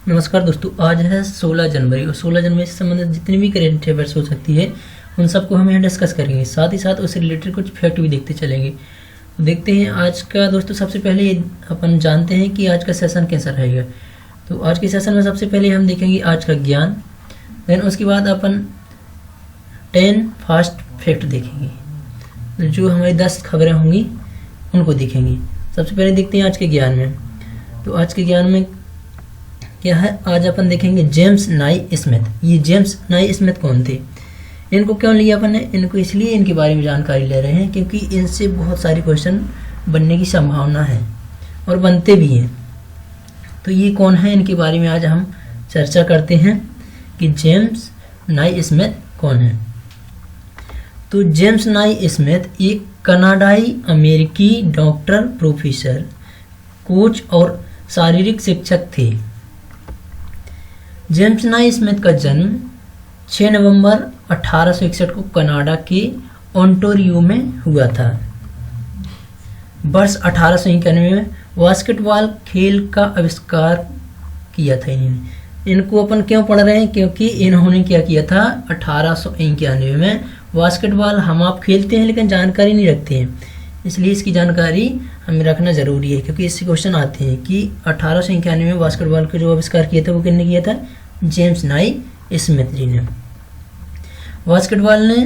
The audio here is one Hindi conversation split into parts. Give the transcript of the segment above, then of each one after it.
नमस्कार दोस्तों, आज है 16 जनवरी और 16 जनवरी से संबंधित जितनी भी करेंट अफेयर्स हो सकती है उन सबको हम यहाँ डिस्कस करेंगे। साथ ही साथ उससे रिलेटेड कुछ फैक्ट भी देखते चलेंगे। तो देखते हैं आज का दोस्तों। सबसे पहले अपन जानते हैं कि आज का सेशन कैसा रहेगा। तो आज के सेशन में सबसे पहले हम देखेंगे आज का ज्ञान, देन उसके बाद अपन 10 फास्ट फैक्ट देखेंगे। जो हमारी 10 खबरें होंगी उनको देखेंगे। सबसे पहले देखते हैं आज के ज्ञान में। तो आज के ज्ञान में क्या है, आज अपन देखेंगे जेम्स नाई स्मिथ। ये जेम्स नाई स्मिथ कौन थे, इनको क्यों लिया अपन ने, इनको इसलिए इनके बारे में जानकारी ले रहे हैं क्योंकि इनसे बहुत सारे क्वेश्चन बनने की संभावना है और बनते भी हैं। तो ये कौन है, इनके बारे में आज हम चर्चा करते हैं कि जेम्स नाई स्मिथ कौन है। तो जेम्स नाई स्मिथ एक कनाडाई अमेरिकी डॉक्टर, प्रोफेसर, कोच और शारीरिक शिक्षक थे। जेम्स नाई स्मिथ का जन्म 6 नवंबर 1861 को कनाडा के ओंटारियो में हुआ था। वर्ष 1891 में बास्केटबॉल खेल का आविष्कार किया था इन्होंने। इनको अपन क्यों पढ़ रहे हैं, क्योंकि इन्होंने क्या किया था 1891 में। बास्केटबॉल हम आप खेलते हैं लेकिन जानकारी नहीं रखते हैं, इसलिए इसकी जानकारी हमें रखना जरूरी है क्योंकि इससे क्वेश्चन आते हैं कि 1891 में बास्केटबॉल का जो आविष्कार किया था वो किसने किया था, जेम्स नाई स्मिथ जी ने। बास्केटबॉल ने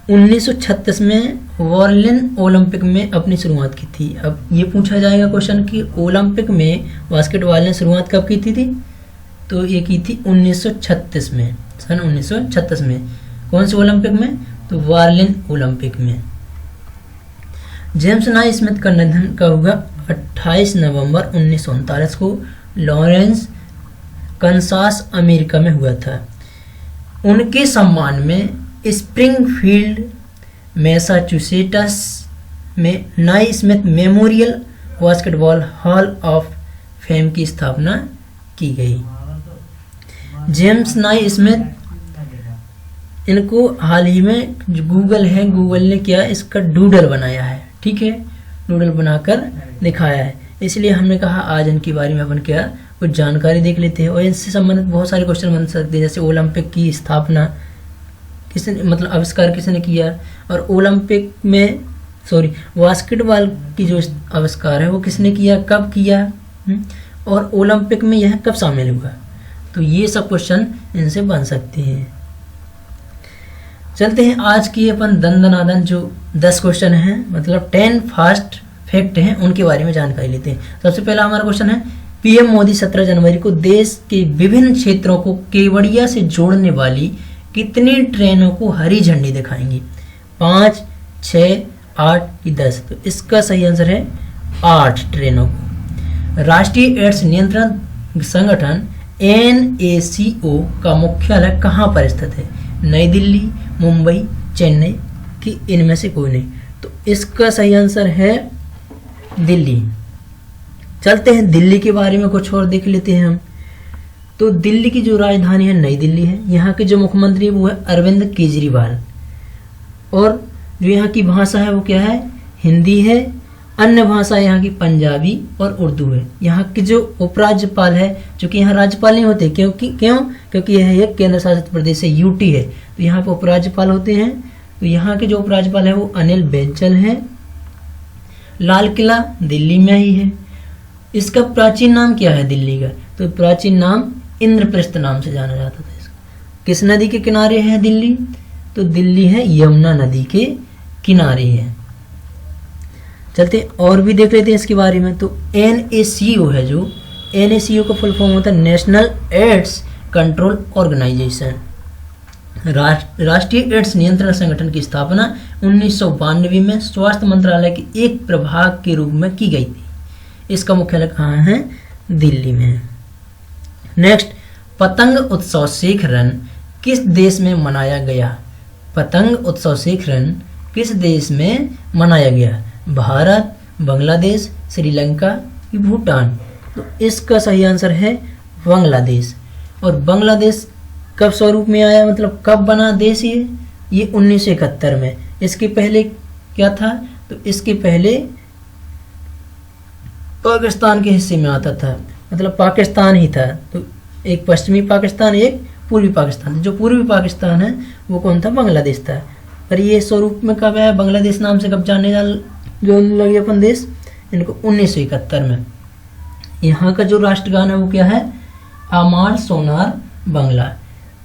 1936 में बर्लिन ओलंपिक में अपनी शुरुआत की थी। अब ये पूछा जाएगा क्वेश्चन कि ओलंपिक में बास्केटबॉल ने शुरुआत कब की थी, तो ये की थी 1936 में, सन 1936 में। कौन से ओलंपिक में, तो बर्लिन ओलंपिक में। जेम्स नाई स्मिथ का निधन कब हुआ, 28 नवंबर 1939 को लॉरेंस, कंसास, अमेरिका में हुआ था। उनके सम्मान में स्प्रिंगफील्ड, मैसाचुसेट्स में नाई Smith memorial basketball hall of fame की स्थापना की गई। जेम्स नाई स्मिथ, इनको हाल ही में जो गूगल है, गूगल ने क्या इसका डूडल बनाया है, ठीक है, डूडल बनाकर दिखाया है। इसलिए हमने कहा आज इनके बारे में अपन क्या कुछ जानकारी देख लेते हैं और इनसे संबंधित बहुत सारे क्वेश्चन बन सकते हैं। जैसे ओलंपिक की स्थापना किसने, मतलब आविष्कार किसने किया, और ओलंपिक में बास्केटबॉल की जो आविष्कार है वो किसने किया, कब किया, और ओलंपिक में यह कब शामिल हुआ। तो ये सब क्वेश्चन इनसे बन सकते हैं। चलते हैं आज की अपन दंदनादन जो 10 क्वेश्चन हैं, मतलब 10 फास्ट फैक्ट हैं, उनके बारे में जानकारी लेते हैं। सबसे पहला हमारा क्वेश्चन है, पीएम मोदी 17 जनवरी को देश के विभिन्न क्षेत्रों को केवड़िया से जोड़ने वाली कितनी ट्रेनों को हरी झंडी दिखाएंगी, 5, 6, 8 की 10। तो इसका सही आंसर है 8 ट्रेनों को। राष्ट्रीय एड्स नियंत्रण संगठन NACO का मुख्यालय कहाँ पर स्थित है, नई दिल्ली, मुंबई, चेन्नई की इनमें से कोई नहीं। तो इसका सही आंसर है दिल्ली। चलते हैं दिल्ली के बारे में कुछ और देख लेते हैं हम। तो दिल्ली की जो राजधानी है नई दिल्ली है। यहाँ के जो मुख्यमंत्री है वो है अरविंद केजरीवाल, और जो यहाँ की भाषा है वो क्या है, हिंदी है। अन्य भाषा यहाँ की पंजाबी और उर्दू है। यहाँ के जो उपराज्यपाल है, जो कि यहाँ राज्यपाल नहीं होते, क्योंकि यह एक केंद्र शासित प्रदेश है, UT है, तो यहाँ पर उपराज्यपाल होते हैं। तो यहाँ के जो उपराज्यपाल है वो अनिल बैजल है। लाल किला दिल्ली में ही है। इसका प्राचीन नाम क्या है दिल्ली का, तो प्राचीन नाम इंद्रप्रस्थ नाम से जाना जाता था इसको। किस नदी के किनारे है दिल्ली, तो दिल्ली है यमुना नदी के किनारे है। चलते और भी देख लेते हैं इसके बारे में। तो NACO है, जो NACO का फुल फॉर्म होता है नेशनल एड्स कंट्रोल ऑर्गेनाइजेशन। राष्ट्रीय एड्स नियंत्रण संगठन की स्थापना 1992 में स्वास्थ्य मंत्रालय के एक प्रभाग के रूप में की गई थी। इसका मुख्यालय कहाँ है, दिल्ली में। नेक्स्ट, पतंग उत्सव शेखरन किस देश में मनाया गया, पतंग उत्सव शेखरन किस देश में मनाया गया, भारत, बांग्लादेश, श्रीलंका की भूटान। तो इसका सही आंसर है बांग्लादेश। और बांग्लादेश कब स्वरूप में आया, मतलब कब बना देश ये 1971 में। इसके पहले क्या था, तो इसके पहले पाकिस्तान के हिस्से में आता था। मतलब पाकिस्तान ही था। तो एक पश्चिमी पाकिस्तान, एक पूर्वी पाकिस्तान। जो पूर्वी पाकिस्तान है वो कौन था? बांग्लादेश था। पर ये स्वरूप में कब है? बांग्लादेश नाम से कब जानने जो लगे अपन देश? इनको 1971 में। यहाँ का जो राष्ट्रगान है वो क्या है? आमार सोनार बांग्ला।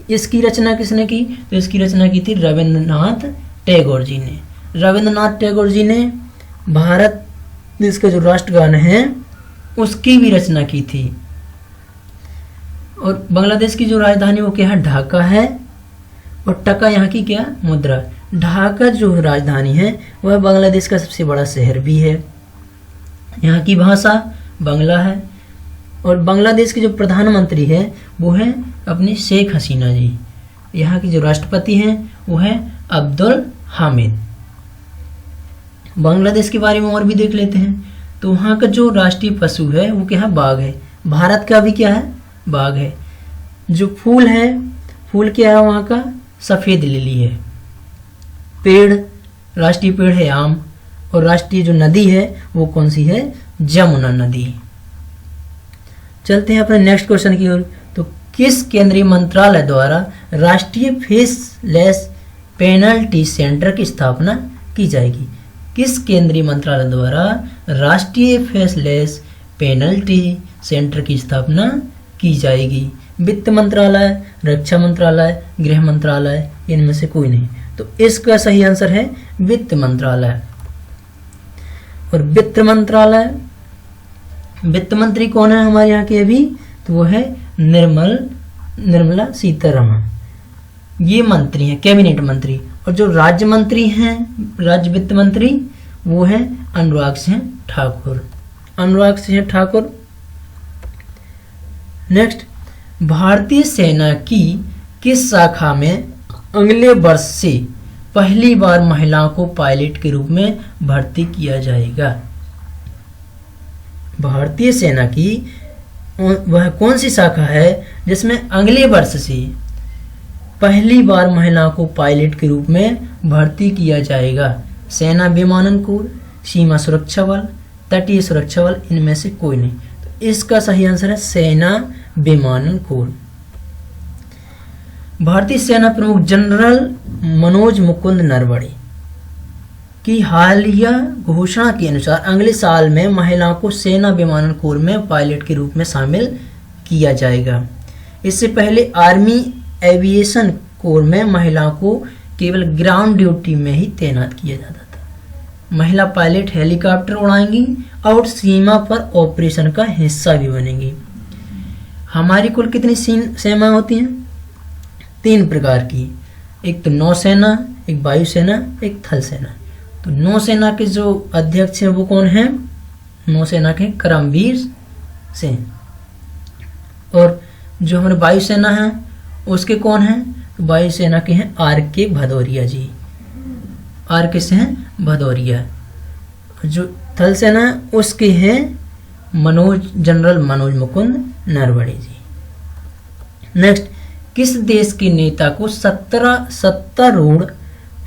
इसकी रचना किसने की? तो इसकी रचना की थी रविंद्रनाथ टैगोर जी ने। रविंद्रनाथ टैगोर जी ने भारत देश का जो राष्ट्रगान है उसकी भी रचना की थी। और बांग्लादेश की जो राजधानी वो क्या है? ढाका है। और टका यहाँ की क्या मुद्रा? ढाका जो राजधानी है वह बांग्लादेश का सबसे बड़ा शहर भी है। यहाँ की भाषा बांग्ला है। और बांग्लादेश के जो प्रधानमंत्री है वो है अपनी शेख हसीना जी। यहाँ की जो राष्ट्रपति हैं वो है अब्दुल हामिद। बांग्लादेश के बारे में और भी देख लेते हैं। तो वहाँ का जो राष्ट्रीय पशु है वो क्या है? बाघ है। भारत का भी क्या है? बाघ है। जो फूल है, फूल क्या है वहाँ का? सफ़ेद लिली है। पेड़, राष्ट्रीय पेड़ है आम। और राष्ट्रीय जो नदी है वो कौन सी है? जमुना नदी। चलते हैं अपने नेक्स्ट क्वेश्चन की ओर। तो किस केंद्रीय मंत्रालय द्वारा राष्ट्रीय फेसलेस पेनल्टी सेंटर की स्थापना की जाएगी? किस केंद्रीय मंत्रालय द्वारा राष्ट्रीय फेसलेस पेनल्टी सेंटर की स्थापना की जाएगी? वित्त मंत्रालय, रक्षा मंत्रालय, गृह मंत्रालय, इनमें से कोई नहीं। तो इसका सही आंसर है वित्त मंत्रालय। और वित्त मंत्री कौन है हमारे यहाँ के अभी? तो वो है निर्मला सीतारमण। ये मंत्री हैं, कैबिनेट मंत्री। और जो राज्य मंत्री हैं, राज्य वित्त मंत्री, वो है अनुराग सिंह ठाकुर। नेक्स्ट, भारतीय सेना की किस शाखा में अगले वर्ष से पहली बार महिलाओं को पायलट के रूप में भर्ती किया जाएगा? भारतीय सेना की वह कौन सी शाखा है जिसमें अगले वर्ष से पहली बार महिलाओं को पायलट के रूप में भर्ती किया जाएगा? सेना विमानन कोर, सीमा सुरक्षा बल, तटीय सुरक्षा बल, इनमें से कोई नहीं। तो इसका सही आंसर है सेना विमानन कोर। भारतीय सेना प्रमुख जनरल मनोज मुकुंद नरवणे की हालिया घोषणा के अनुसार अगले साल में महिलाओं को सेना विमानन कोर में पायलट के रूप में शामिल किया जाएगा। इससे पहले आर्मी एविएशन कोर में महिलाओं को केवल ग्राउंड ड्यूटी में ही तैनात किया जाता था। महिला पायलट हेलीकॉप्टर उड़ाएंगी और सीमा पर ऑपरेशन का हिस्सा भी बनेंगी। हमारी कुल कितनी सेनाएं होती हैं? 3 प्रकार की। एक तो नौसेना, एक वायुसेना, एक थल सेना। तो नौसेना के जो अध्यक्ष हैं वो कौन हैं? नौसेना के करमवीर सिंह। और जो हमारे वायुसेना है उसके कौन हैं? तो वायुसेना के हैं RK भदौरिया जी। RK से हैं भदौरिया। जो थल सेना है उसके हैं जनरल मनोज मुकुंद नरवणे जी। नेक्स्ट, किस देश के नेता को सत्तारूढ़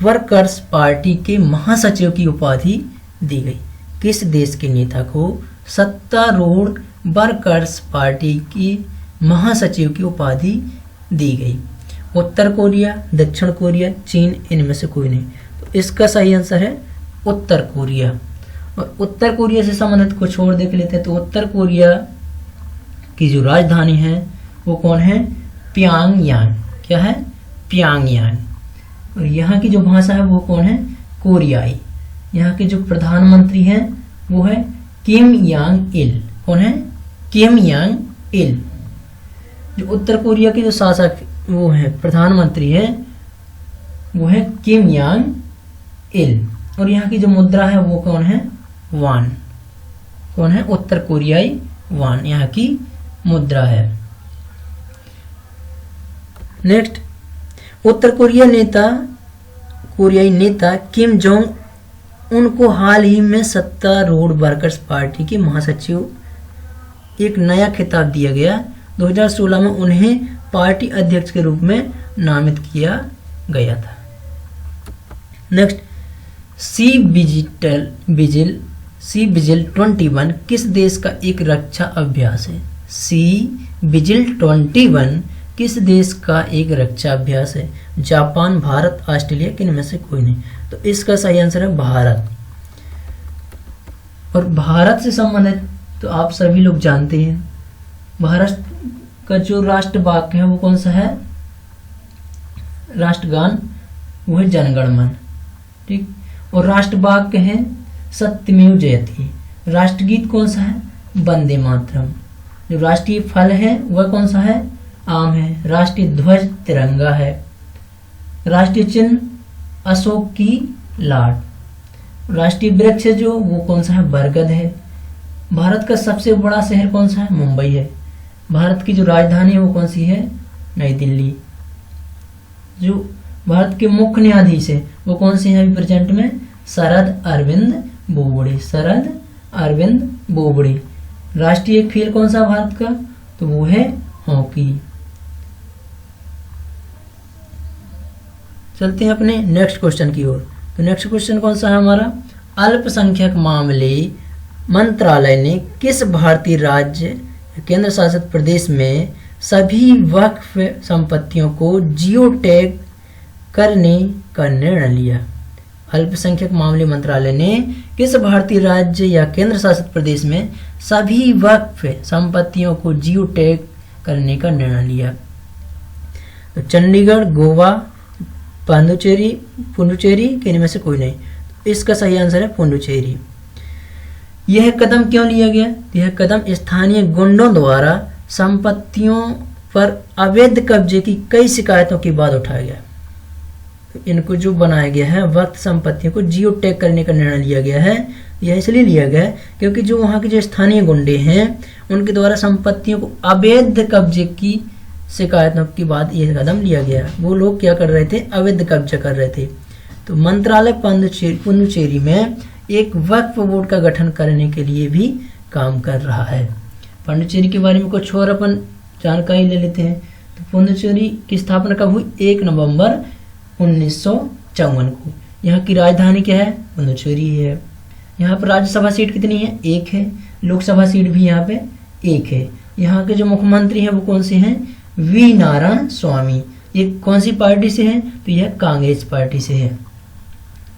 वर्कर्स पार्टी के महासचिव की उपाधि दी गई? किस देश के नेता को सत्तारूढ़ वर्कर्स पार्टी की महासचिव की उपाधि दी गई? उत्तर कोरिया, दक्षिण कोरिया, चीन, इनमें से कोई नहीं। तो इसका सही आंसर है उत्तर कोरिया। और उत्तर कोरिया से संबंधित कुछ और देख लेते हैं। तो उत्तर कोरिया की जो राजधानी है वो कौन है? प्यांगयांग। क्या है? प्यांगयांग। और यहाँ की जो भाषा है वो कौन है? कोरियाई। यहाँ के जो प्रधानमंत्री हैं वो है किम यांग इल। कौन है? किम यांग इल। जो उत्तर कोरिया के जो शासक वो है प्रधानमंत्री है वो है किम यांग इल। और यहाँ की जो मुद्रा है वो कौन है? वान। कौन है? उत्तर कोरियाई वान यहाँ की मुद्रा है। नेक्स्ट, उत्तर कोरियाई नेता किम जोंग उनको हाल ही में सत्तारूढ़ वर्कर्स पार्टी के महासचिव एक नया खिताब दिया गया। 2016 में उन्हें पार्टी अध्यक्ष के रूप में नामित किया गया था। नेक्स्ट, सी विजिल 21 किस देश का एक रक्षा अभ्यास है? सी विजिल 21 किस देश का एक रक्षा अभ्यास है? जापान, भारत, ऑस्ट्रेलिया, किन में से कोई नहीं। तो इसका सही आंसर है भारत। और भारत से संबंधित तो आप सभी लोग जानते हैं, भारत का जो राष्ट्र वाक्य है वो कौन सा है? राष्ट्रगान, वो है जनगण मन, ठीक। और राष्ट्र वाक्य है सत्यमेव जयते। राष्ट्रगीत कौन सा है? वंदे मातरम। जो राष्ट्रीय फल है वह कौन सा है? आम है। राष्ट्रीय ध्वज तिरंगा है। राष्ट्रीय चिन्ह अशोक की लाट। राष्ट्रीय वृक्ष जो वो कौन सा है? बरगद है। भारत का सबसे बड़ा शहर कौन सा है? मुंबई है। भारत की जो राजधानी है वो कौन सी है? नई दिल्ली। जो भारत के मुख्य न्यायाधीश है वो कौन से हैं अभी प्रेजेंट में? शरद अरविंद बोबड़े। शरद अरविंद बोबड़े। राष्ट्रीय खेल कौन सा भारत का? तो वो है हॉकी। चलते हैं अपने नेक्स्ट क्वेश्चन की ओर। तो नेक्स्ट क्वेश्चन कौन सा है हमारा? अल्पसंख्यक मामले मंत्रालय ने किस भारतीय राज्य केंद्र शासित प्रदेश में सभी वक्फ संपत्तियों को जियो टैग करने का निर्णय लिया? अल्पसंख्यक मामले मंत्रालय ने किस भारतीय राज्य या केंद्र शासित प्रदेश में सभी वक्फ संपत्तियों को जियो टैग करने का निर्णय लिया? तो चंडीगढ़, गोवा, पुडुचेरी, कि इनमें से कोई नहीं। इसका सही आंसर है पुडुचेरी। यह कदम क्यों लिया गया? यह कदम स्थानीय गुंडों द्वारा संपत्तियों पर अवैध कब्जे की कई शिकायतों के बाद उठाया गया। तो इनको जो बनाया गया है वक्त संपत्तियों को जियो टैग करने का निर्णय लिया गया है। यह इसलिए लिया गया है क्योंकि जो वहाँ के जो स्थानीय गुंडे हैं उनके द्वारा संपत्तियों को अवैध कब्जे की शिकायतों के बाद यह कदम लिया गया। वो लोग क्या कर रहे थे? अवैध कब्जा कर रहे थे। तो मंत्रालय पुडुचेरी में एक वक्फ बोर्ड का गठन करने के लिए भी काम कर रहा है। पुडुचेरी के बारे में कुछ और अपन जानकारी ले लेते हैं। तो पुडुचेरी की स्थापना कब हुई? 1 नवंबर 1954 को। यहाँ की राजधानी क्या है? पुडुचेरी है। यहाँ पर राज्यसभा सीट कितनी है? 1 है। लोकसभा सीट भी यहाँ पे 1 है। यहाँ के जो मुख्यमंत्री हैं वो कौन से हैं? वी नारायण स्वामी। ये कौन सी पार्टी से है? तो यह कांग्रेस पार्टी से है।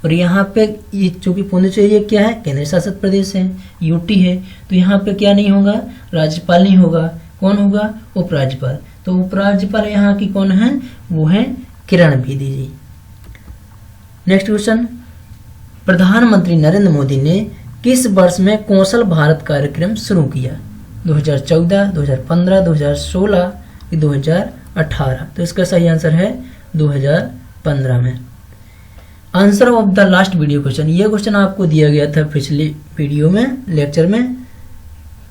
और यहाँ पे ये चूंकि पुडुचेरी क्या है? केंद्र शासित प्रदेश है, यूटी है। तो यहाँ पे क्या नहीं होगा? राज्यपाल नहीं होगा। कौन होगा? उपराज्यपाल। तो उपराज्यपाल यहाँ की कौन है? वो है किरण बेदी जी। नेक्स्ट क्वेश्चन, प्रधानमंत्री नरेंद्र मोदी ने किस वर्ष में कौशल भारत कार्यक्रम शुरू किया? 2014, 2015, 2016, 2018? तो इसका सही आंसर है 2015 में। Answer of the last video question. ये क्वेश्चन आपको दिया गया था पिछले वीडियो में, लेक्चर में,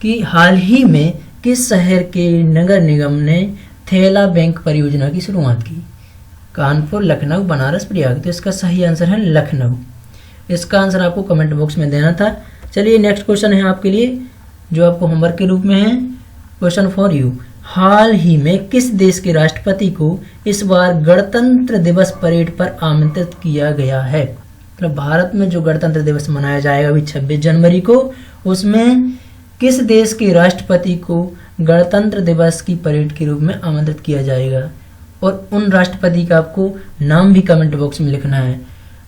कि हाल ही में किस शहर के नगर निगम ने थैला बैंक परियोजना की शुरुआत की? कानपुर, लखनऊ, बनारस, प्रयाग? तो इसका सही आंसर है लखनऊ। इसका आंसर आपको कमेंट बॉक्स में देना था। चलिए नेक्स्ट क्वेश्चन है आपके लिए जो आपको होमवर्क के रूप में है। क्वेश्चन फॉर यू, हाल ही में किस देश के राष्ट्रपति को इस बार गणतंत्र दिवस परेड पर आमंत्रित किया गया है? मतलब भारत में जो गणतंत्र दिवस मनाया जाएगा अभी 26 जनवरी को, उसमें किस देश के राष्ट्रपति को गणतंत्र दिवस की परेड के रूप में आमंत्रित किया जाएगा? और उन राष्ट्रपति का आपको नाम भी कमेंट बॉक्स में लिखना है।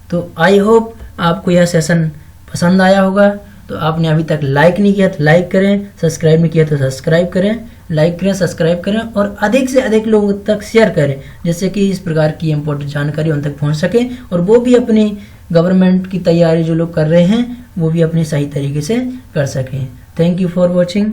तो आई होप आपको यह सेशन पसंद आया होगा। तो आपने अभी तक लाइक नहीं किया तो लाइक करें, सब्सक्राइब नहीं किया तो सब्सक्राइब करें, लाइक करें, सब्सक्राइब करें और अधिक से अधिक लोगों तक शेयर करें, जिससे कि इस प्रकार की इम्पोर्टेंट जानकारी उन तक पहुंच सके और वो भी अपनी गवर्नमेंट की तैयारी जो लोग कर रहे हैं वो भी अपनी सही तरीके से कर सकें। Thank you for watching.